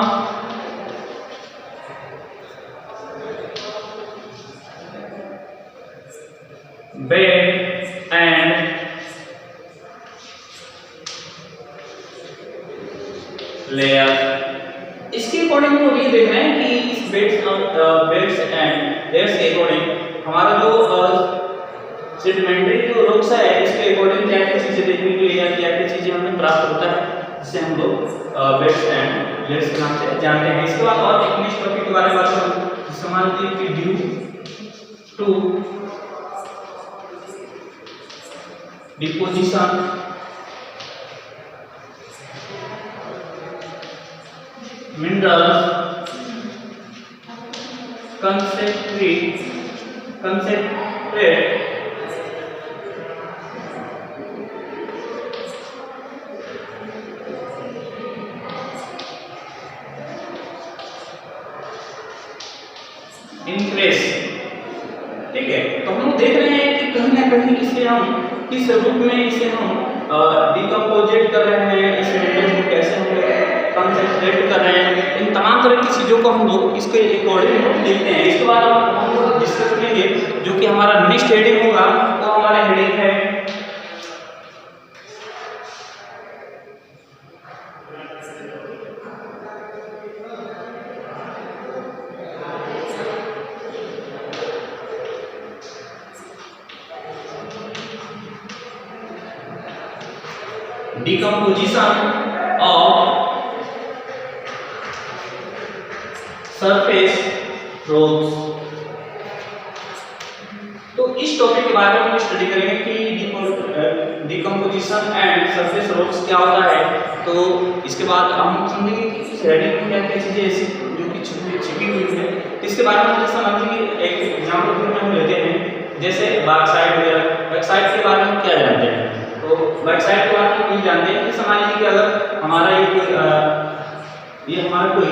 bed and layer, इसके अकॉर्डिंग हम ये देख रहे हैं कि इस बेड्स एंड लेयर्स के अकॉर्डिंग हमारा जो सेडिमेंट्री जो रॉक्स है इसके अकॉर्डिंग क्या क्या चीजें देखने के लिए या क्या क्या चीजें हमें प्राप्त होता है, जिसे हम लोग बेड्स एंड लेयर्स के नाम से जानते हैं। इसके बाद और एक नेक्स्ट टॉपिक के बारे में बात करूं, जिसे मान लीजिए कि due to deposition minerals concentrate increase, ठीक है। तो हम देख रहे हैं कि कहीं ना कहीं इसे हम किस रूप में इसे हम डिकम्पोजिट कर रहे हैं, इसे को कैसे हम कंसेंट्रेट कर रहे हैं, इन तमाम तरह की चीजों को हम लोग इसके अकॉर्डिंग हम देखते हैं। इसके बाद हम लोग डिस्कस करेंगे जो कि हमारा नेक्स्ट हेडिंग होगा, वो हमारा हेडिंग है decomposition of surface rocks। तो इस टॉपिक के बारे में हम स्टडी करेंगे कि डिकम्पोजिशन एंड सरफेस रॉक्स क्या होता है। तो इसके बाद हम समझेंगे कि इस हेडिंग में क्या क्या चीजें ऐसी जो कि छिपी हुई है, इसके बारे में मुझे समझने की एक एग्जांपल भी हम लेते हैं, जैसे बैकसाइड वगैरह। बैकसाइड के बारे में क्या जानते हैं? तो बैकसाइड के बारे में ये जानते हैं कि समझ लीजिए कि अगर हमारा ये हमारा कोई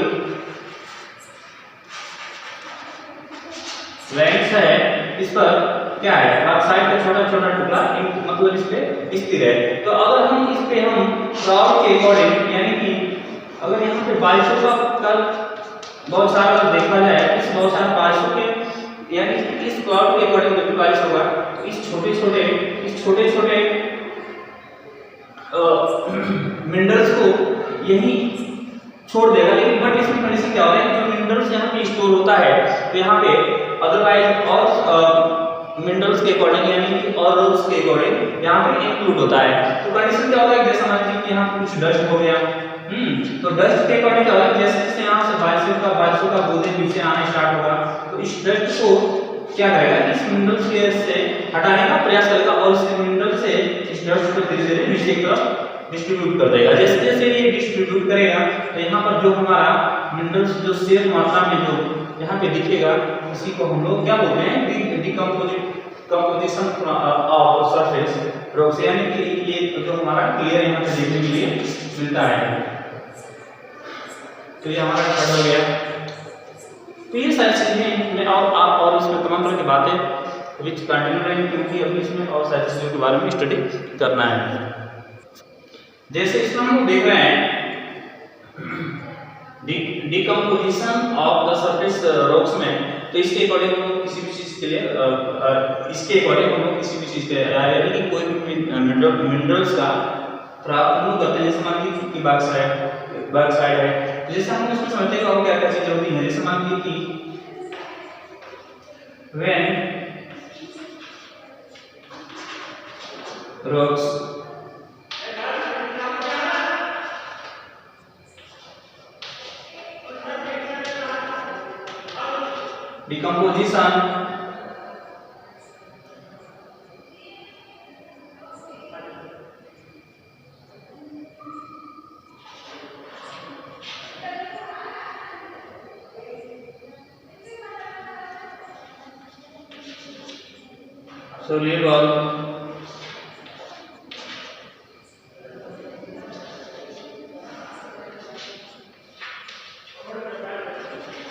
लेंस है, इस पर क्या है, बैकसाइड का छोटा छोटा टुकड़ा मतलब इस पे स्थिर है। तो अगर हम इस पे हम क्राउड के अकॉर्डिंग, यानी कि अगर यहाँ पे 2200 का बहुत सारा देखा जाए, इस बहुत सारा 500 के यानी इस क्लाउड के अकॉर्डिंग जब 22 होगा तो इस छोटे छोटे मिनरल्स को यही छोड़ देगा। लेकिन बट इसमें कंडीशन क्या होता है, जो मिनरल्स यहाँ पे स्टोर होता है तो यहाँ पे अदरवाइज और मिनरल्स के अकॉर्डिंग यानी कि और रोड्स के अकॉर्डिंग यहाँ पे इंक्लूड होता है। तो कंडीशन क्या होता है, जैसे मान लीजिए कि यहाँ कुछ डस्ट हो गया, तो डस्ट के अकॉर्डिंग क्या होगा, जैसे जैसे यहाँ से 2200 का बूंदे नीचे आना स्टार्ट होगा तो इस डस्ट को क्या करेगा, इस मिनरल्स के से हटाने का प्रयास करेगा और इस मिनरल से इस डस्ट को धीरे धीरे नीचे की तरफ डिस्ट्रीब्यूट कर देगा। जैसे जैसे ये डिस्ट्रीब्यूट करेगा तो यहाँ पर जो हमारा मिनरल्स जो शेष मात्रा में जो यहाँ पे दिखेगा, उसी को हम लोग क्या बोलते हैं, डिकम्पोजिशन ऑफ सरफेस रॉक्स, यानी कि ये जो हमारा क्लियर यहाँ पे देखने के लिए मिलता है। तो ये हमारा कट हो गया। तो ये सारी चीजें मैं और इसमें तमाम तरह की बातें विच कंटिन्यू रहेंगे, क्योंकि अभी इसमें और सारी चीजों के बारे में स्टडी करना है। जैसे इसमें हम देख रहे हैं decomposition of the surface rocks में, तो इसके अकॉर्डिंग हम लोग किसी भी चीज के लिए इसके अकॉर्डिंग हम लोग किसी भी चीज के यानी कि कोई भी मिनरल्स का प्राप्त करते हैं। जैसे मान लीजिए कि बैकसाइड है, तो जैसे हम इसमें समझते हैं और क्या क्या चीजें होती हैं। जैसे मान लीजिए कि when rocks decomposition soluble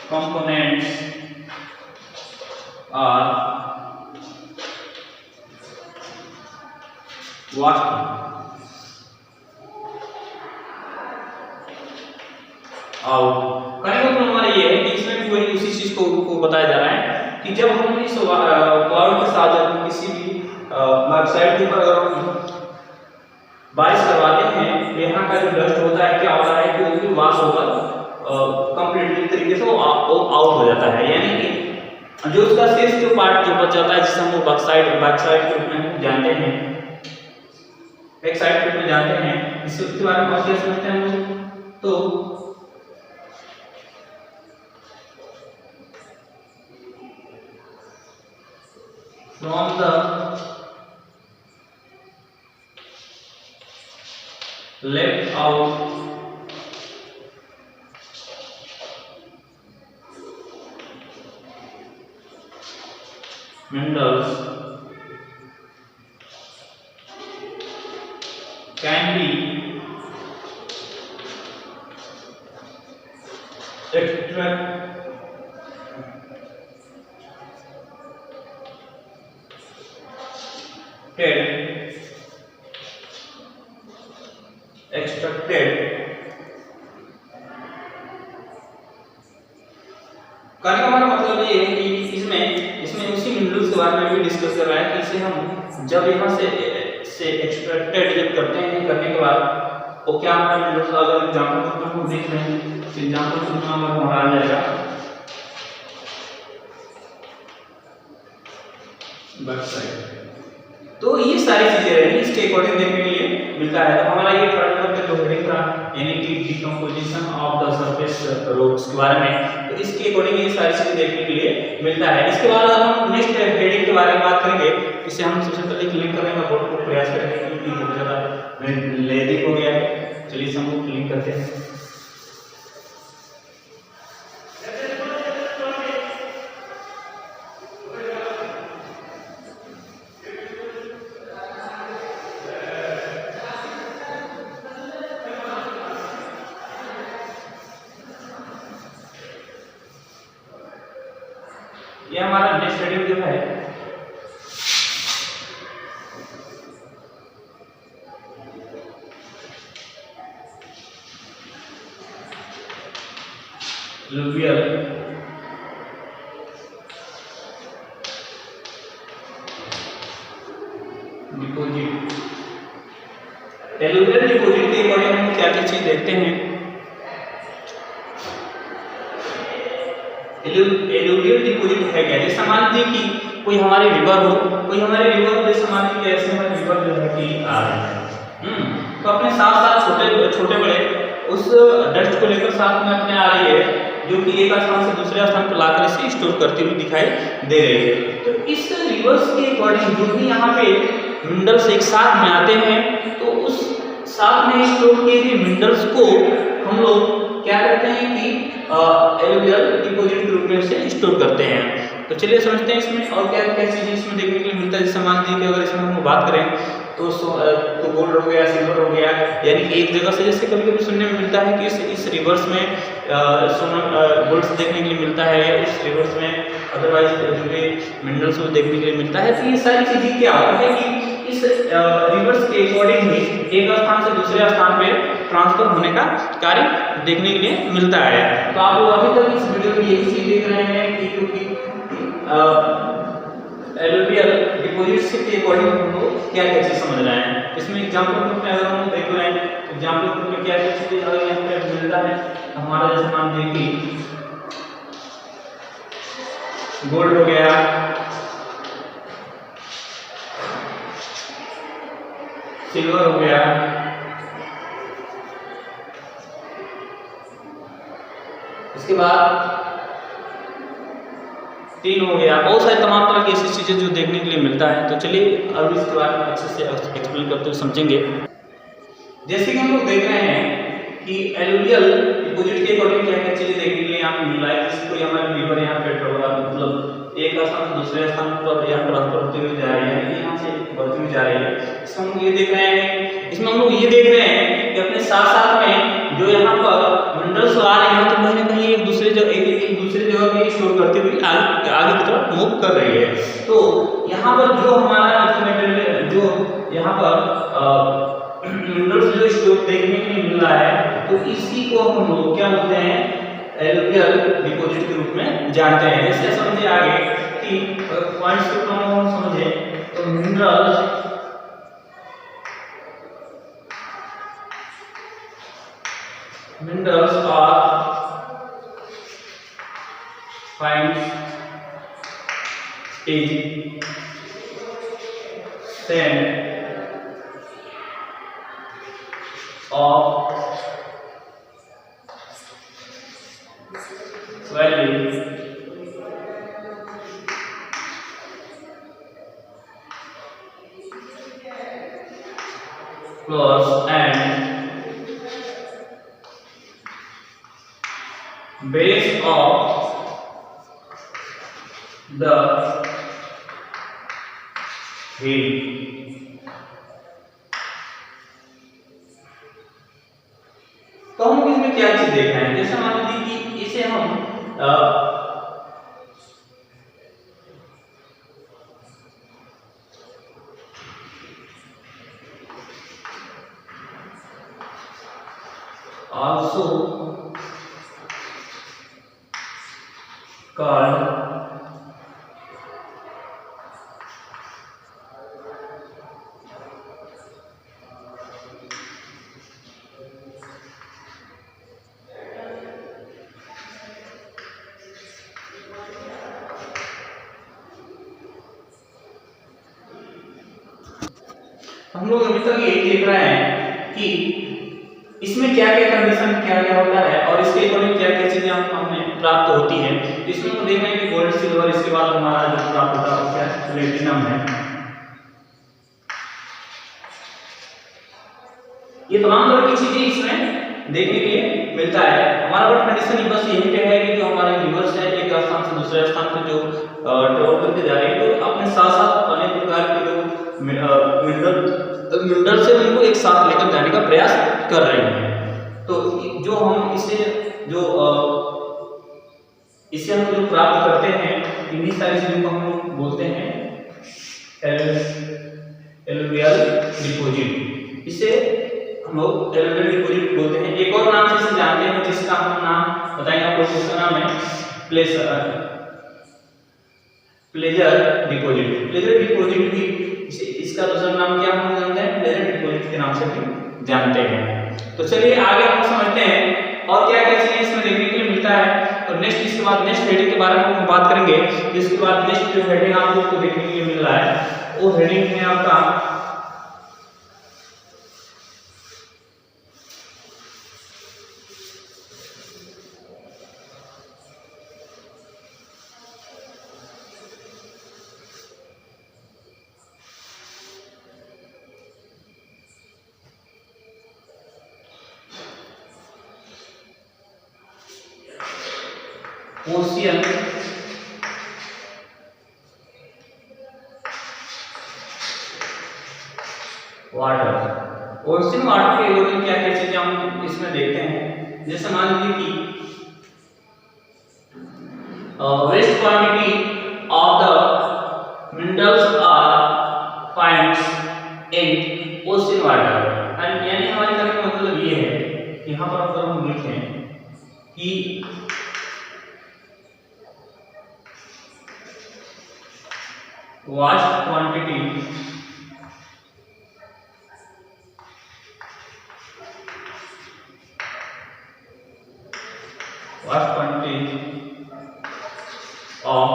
components are what? Out करने का मतलब हमारा ये है कि इसमें भी वही उसी चीज को बताया जा रहा है कि जब हम इस क्लाउड के साथ जब किसी भी वेबसाइट के ऊपर बारिश करवाते हैं तो यहाँ का जो डस्ट होता है क्या होता है कि उसकी वाश होकर कंप्लीटली तरीके से वो आउट हो जाता है। यानी कि जो उसका शेष जो पार्ट जो बच जाता है जिसे हम लोग बैकसाइड के रूप में जानते हैं, बैकसाइड के रूप में जानते हैं, इसके बारे में और क्या समझते हैं हम लोग। तो from the left out minerals can be extracted करने का मतलब ये है कि इसमें उसी मिनरल्स के बारे में भी डिस्कस कर रहा है कि इसे हम जब यहाँ से एक्सट्रैक्टेड जब करते हैं, करने के बाद वो क्या हमारा मिनरल्स अगर एग्जांपल के हम देख रहे हैं तो एग्जांपल के रूप में हमारा आ जाएगा बैकसाइड। तो ये सारी चीजें रहेंगी इसके अकॉर्डिंग देखने के लिए मिलता है। तो हमारा ये थर्ड नंबर का जो हेडिंग था यानी कि decomposition of the surface rocks के बारे में, तो इसके अकॉर्डिंग ये सारी चीजें देखने के लिए मिलता है। इसके बाद हम नेक्स्ट हेडिंग के बारे में बात करेंगे। इसे हम सबसे पहले क्लिक करने का बहुत प्रयास करेंगे क्योंकि बहुत ज़्यादा लेदी हो गया है। चलिए हम लोग क्लिक करते हैं। Alluvial deposit. एलुवियल डिपॉजिट के अकॉर्डिंग हम क्या क्या चीज देखते हैं। एलुवियल डिपॉजिट है क्या, जैसे मान लीजिए कि कोई हमारे रिवर हो, जैसे मान लीजिए ऐसे हमारे रिवर जो है कि आ रहे हैं, तो अपने साथ साथ छोटे बड़े उस डस्ट को लेकर साथ में अपने आ रही है, जो कि एक स्थान से दूसरे स्थान पर लाकर इसे स्टोर करती हुई दिखाई दे रही है। तो इस रिवर्स के अकॉर्डिंग जो भी यहाँ पे मिनरल्स एक साथ में आते हैं, तो उस साथ में स्टोर किए गए मिनरल्स को हम लोग क्या करते हैं कि एलुवियल डिपॉजिट के रूप में से स्टोर करते हैं। तो चलिए समझते हैं इसमें और क्या क्या चीजें इसमें देखने के लिए मिलता है। जैसे मान लीजिए कि अगर इसमें हम बात करें तो गोल्ड हो गया, सिल्वर हो गया, यानी कि एक जगह से, जैसे कभी कभी सुनने में मिलता है कि इस रिवर्स में सोना गोल्ड देखने के लिए मिलता है, या इस रिवर्स में अदरवाइज जो भी मिनरल्स वो देखने के लिए मिलता है। तो ये सारी चीजें क्या होता है कि इस रिवर्स के अकॉर्डिंग ही एक स्थान से दूसरे स्थान पे ट्रांसफर होने का कार्य देखने के लिए मिलता है। तो आप लोग अभी तक इस वीडियो में यही चीज देख रहे हैं कि क्योंकि एलुवियल डिपॉजिट के अकॉर्डिंग हम लोग क्या क्या चीज समझ रहे हैं। इसमें एग्जांपल के रूप में अगर हम देख रहे हैं, एग्जांपल के रूप में क्या क्या चीजें अगर यहाँ पे मिलता है हमारा, जैसे मान लीजिए गोल्ड हो गया, सिल्वर हो गया, इसके बाद टीन हो गया, बहुत सारे तमाम तरह की ऐसी चीजें जो देखने के लिए मिलता है। तो चलिए अब इसके बारे में अच्छे से एक्सप्लेन करते हुए समझेंगे। जैसे कि हम लोग देख रहे हैं कि एलुवियल डिपॉजिट के अकॉर्डिंग क्या क्या चीजें देखने के लिए यहाँ पे मिल रहा है। जैसे कोई हमारे रिवर यहाँ पे मतलब एक स्थान से दूसरे स्थान पर यहाँ ट्रांसफर होते हुए जा रही है, यहाँ से बढ़ती हुई जा रही है। इसमें हम लोग ये देख रहे हैं कि अपने साथ साथ में जो यहाँ पर मिनरल्स आ रहे हैं, तो कहीं ना कहीं एक दूसरे जगह पे स्टोर करते हुए आगे की तरफ मूव कर रही है। तो यहाँ पर जो हमारा जो यहाँ पर मिनरल्स जो स्टोर देखने के लिए मिल रहा है, तो इसी को हम लोग क्या बोलते हैं, एलुवियल डिपॉजिट के रूप में जानते हैं। जैसे समझिए आगे कि पॉइंट्स को हम समझे तो minerals are finds in sand of valley floors and base of the hill। तो हम इसमें क्या चीज देख रहे हैं, जैसे मान लीजिए कि इसे हम also called हम लोग अभी तक यही देख रहे हैं कि इसमें क्या क्या कंडीशन क्या क्या होता है और इसके अकॉर्डिंग क्या क्या चीजें हमें प्राप्त होती हैं। इसमें हम देख रहे हैं कि गोल्ड सिल्वर, इसके बाद हमारा जो प्राप्त होता है क्या प्लेटिनम है। ये तमाम तरह की चीजें इसमें देखने के लिए मिलता है। हमारा बट कंडीशन बस यही पे है कि जो हमारे रिवर्स है एक स्थान से दूसरे स्थान पर जो ट्रेवल करके जा रहे हैं, तो अपने साथ साथ अनेक प्रकार के जो मिनरल से उनको एक साथ लेकर जाने का प्रयास कर रहे हैं। तो जो हम इसे हम जो प्राप्त करते हैं, इन्हीं सारी चीजों को हम बोलते हैं एलुवियल डिपॉजिट। इसे हम लोग एलुवियल डिपॉजिट बोलते हैं। एक और नाम से इसे जानते हैं जिसका हम नाम बताएंगे आपको, उसका नाम है प्लेजर डिपॉजिट। प्लेजर डिपॉजिट भी इसका दूसरा नाम क्या हम जानते हैं, प्लेजर डिपॉजिट के नाम से भी जानते हैं। तो चलिए आगे हम समझते हैं और क्या क्या चीजें इसमें देखने के लिए मिलता है। और नेक्स्ट इसके बाद नेक्स्ट हेडिंग के बारे में हम बात करेंगे। इसके बाद नेक्स्ट जो हेडिंग आपको देखने के लिए मिल रहा है वो हेडिंग है आपका ओशियन वाटर। ओशियन वाटर के एरोजन क्या क्या चीजें हम इसमें देखते हैं। जैसे मान लीजिए कि vast quantity of the minerals are finds in ocean water. यानी हमारे कहने का मतलब ये है कि यहाँ पर अगर हम लिखें कि vast quantity of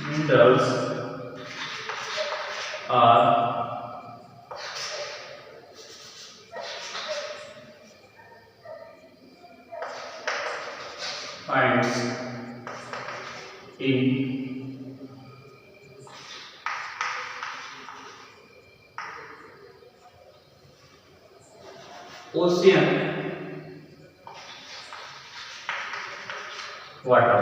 minerals are finds in ocean water.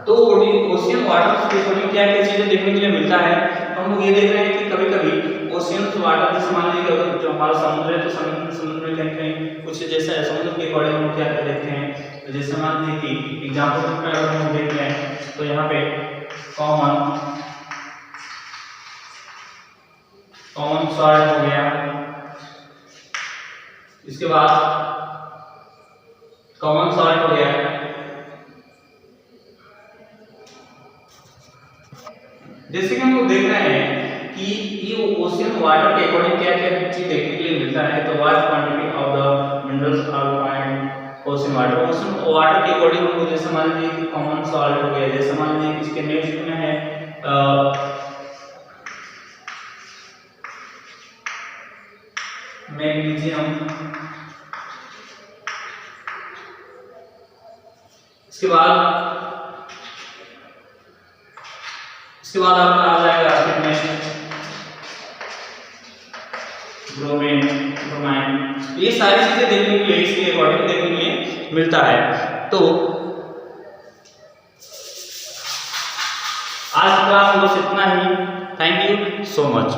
तो ओशियन वाटर के अकॉर्डिंग क्या क्या चीजें देखने के लिए मिलता है। हम लोग ये देख रहे हैं कि कभी कभी ओशियन वाटर जैसे मान लीजिए अगर जो हमारा समुद्र है तो समुद्र में कहीं कहीं कुछ जैसे समुद्र के अकॉर्डिंग हम क्या क्या देखते हैं। तो जैसे मान लीजिए कि एग्जाम्पल अगर हम देख रहे हैं तो यहाँ पे कॉमन सॉल्ट हो गया। इसके बाद कॉमन सॉल्ट हो गया। जैसे कि हम लोग देख रहे हैं कि ये ओशियन वाटर के अकॉर्डिंग क्या क्या चीज देखने के लिए मिलता है। तो vast quantity of the minerals are find ocean water. Ocean water के अकॉर्डिंग हमको जैसे मान लीजिए कि कॉमन सॉल्ट हो गया। जैसे मान लीजिए कि इसके नेक्स्ट में है मैग्नीशियम। इसके बाद आपका आ जाएगा ब्रोमीन। ये सारी चीजें देखने के लिए इसके अकॉर्डिंग देखने के लिए मिलता है। तो आज क्लास में बस इतना ही। Thank you so much.